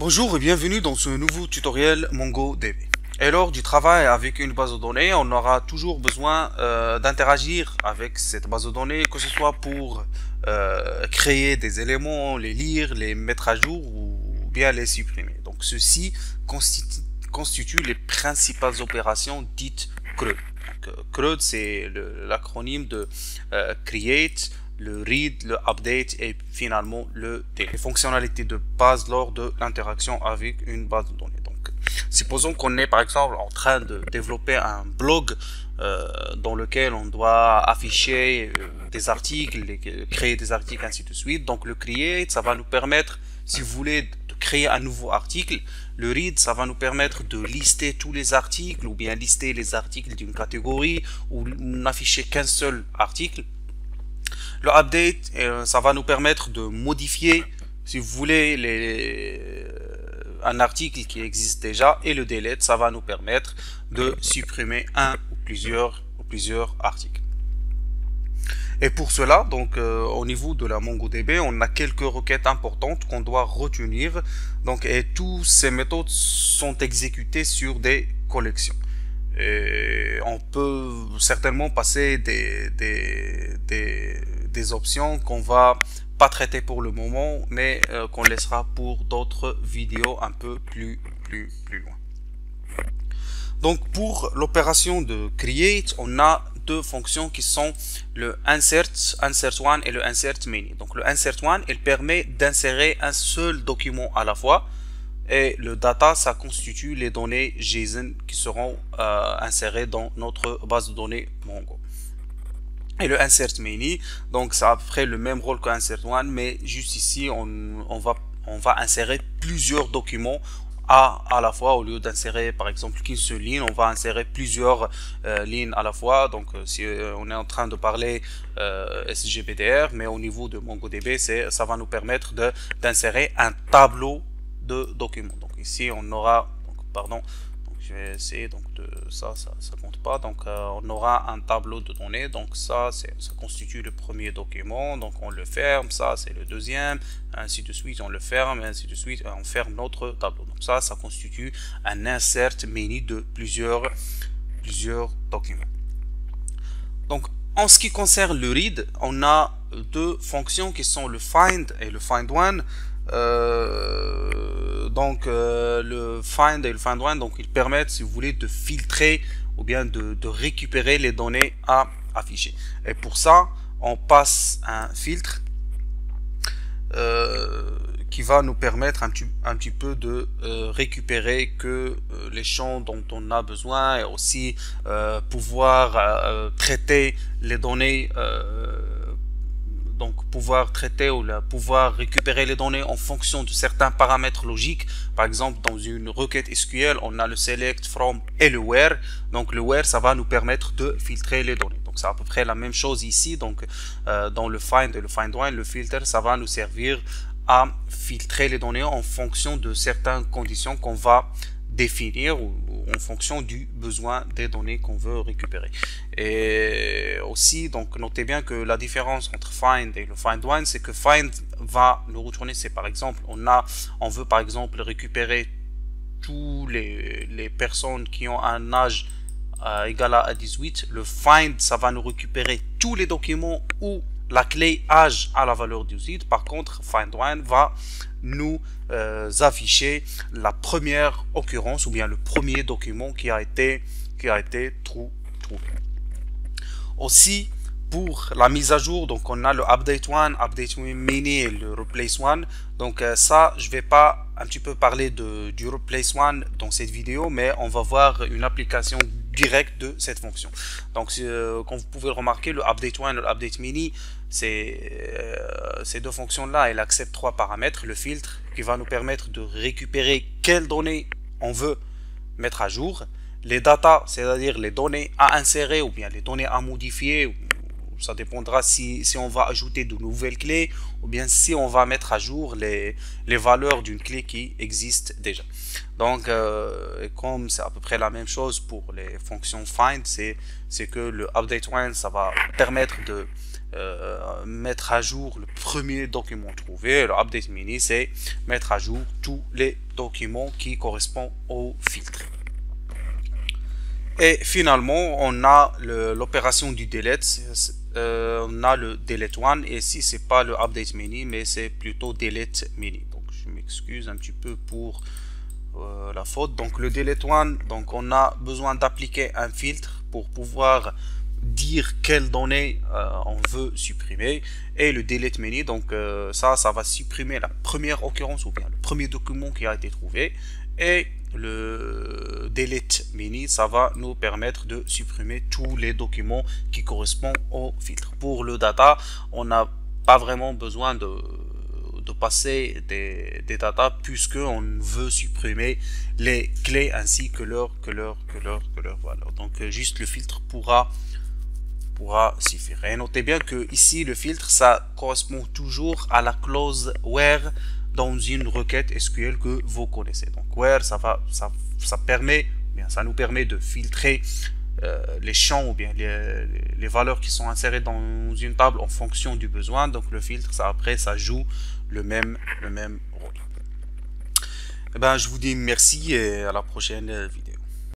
Bonjour et bienvenue dans ce nouveau tutoriel MongoDB. Et lors du travail avec une base de données, on aura toujours besoin d'interagir avec cette base de données, que ce soit pour créer des éléments, les lire, les mettre à jour ou bien les supprimer. Donc ceci constitue les principales opérations dites CRUD. CRUD, c'est l'acronyme de Create, le read, le update et finalement le delete. Les fonctionnalités de base lors de l'interaction avec une base de données. Donc, supposons qu'on est par exemple en train de développer un blog dans lequel on doit afficher des articles, créer des articles, ainsi de suite. Donc le create, ça va nous permettre, si vous voulez, de créer un nouveau article. Le read, ça va nous permettre de lister tous les articles ou bien lister les articles d'une catégorie ou n'afficher qu'un seul article. Le update, ça va nous permettre de modifier, si vous voulez, un article qui existe déjà. Et le delete, ça va nous permettre de supprimer un ou plusieurs articles. Et pour cela, donc au niveau de la MongoDB, on a quelques requêtes importantes qu'on doit retenir. Donc, et toutes ces méthodes sont exécutées sur des collections. Et on peut certainement passer des options qu'on va pas traiter pour le moment, mais qu'on laissera pour d'autres vidéos un peu plus loin. Donc pour l'opération de create, on a deux fonctions qui sont le insert one et le insert many. Donc le insert one, il permet d'insérer un seul document à la fois. Et le data, ça constitue les données JSON qui seront insérées dans notre base de données Mongo. Et le insert many, donc c'est à peu près le même rôle que insert one, mais juste ici on va insérer plusieurs documents à la fois. Au lieu d'insérer par exemple qu'une seule ligne, on va insérer plusieurs lignes à la fois. Donc si on est en train de parler SGBDR, mais au niveau de MongoDB, ça va nous permettre d'insérer un tableau de documents. Donc ici on aura, je vais essayer, donc ça compte pas. Donc on aura un tableau de données. Donc ça constitue le premier document. Donc on le ferme, ça c'est le deuxième, ainsi de suite on le ferme, ainsi de suite on ferme notre tableau. Donc ça constitue un insert many de plusieurs documents. Donc en ce qui concerne le read, on a deux fonctions qui sont le find et le find one. Le find et le find one, donc ils permettent, si vous voulez, de filtrer ou bien de récupérer les données à afficher. Et pour ça, on passe un filtre qui va nous permettre un petit peu de récupérer que les champs dont on a besoin, et aussi pouvoir traiter les données. Donc pouvoir traiter ou pouvoir récupérer les données en fonction de certains paramètres logiques. Par exemple, dans une requête SQL, on a le select, from et le where. Donc le where, ça va nous permettre de filtrer les données. Donc c'est à peu près la même chose ici. Donc dans le find et le find one, le filter, ça va nous servir à filtrer les données en fonction de certaines conditions qu'on va définir ou en fonction du besoin des données qu'on veut récupérer. Et aussi, donc notez bien que la différence entre find et le find one, c'est que find va nous retourner, c'est par exemple on veut par exemple récupérer tous les personnes qui ont un âge égal à 18. Le find, ça va nous récupérer tous les documents où la clé âge à la valeur 18. Par contre, find one va nous afficher la première occurrence ou bien le premier document qui a été trouvé. Aussi, pour la mise à jour, donc on a le update one, update many et le replace one. Donc ça, je vais pas un petit peu parler du replace one dans cette vidéo, mais on va voir une application directe de cette fonction. Donc comme vous pouvez le remarquer, le update one et le update many, ces deux fonctions là, elles acceptent trois paramètres. Le filtre qui va nous permettre de récupérer quelles données on veut mettre à jour, les data, c'est-à-dire les données à insérer ou bien les données à modifier. Ça dépendra si on va ajouter de nouvelles clés ou bien si on va mettre à jour les valeurs d'une clé qui existe déjà. Donc comme c'est à peu près la même chose pour les fonctions find, c'est que le update one, ça va permettre de mettre à jour le premier document trouvé. Le update mini, c'est mettre à jour tous les documents qui correspondent au filtre. Et finalement, on a l'opération du delete. On a le delete one, et ici c'est pas le update mini, mais c'est plutôt delete mini. Donc je m'excuse un petit peu pour la faute. Donc le delete one, donc on a besoin d'appliquer un filtre pour pouvoir dire quelles données on veut supprimer. Et le delete mini, donc ça va supprimer la première occurrence ou bien le premier document qui a été trouvé. Et le delete mini, ça va nous permettre de supprimer tous les documents qui correspondent au filtre. Pour le data, on n'a pas vraiment besoin de passer des data, puisque on veut supprimer les clés ainsi que leur valeur. Donc juste le filtre pourra suffire. Et notez bien que ici le filtre, ça correspond toujours à la clause where dans une requête SQL que vous connaissez. Donc where, ça permet, bien ça nous permet de filtrer les champs ou bien les valeurs qui sont insérées dans une table en fonction du besoin. Donc le filtre, ça après ça joue le même rôle. Eh ben, je vous dis merci et à la prochaine vidéo.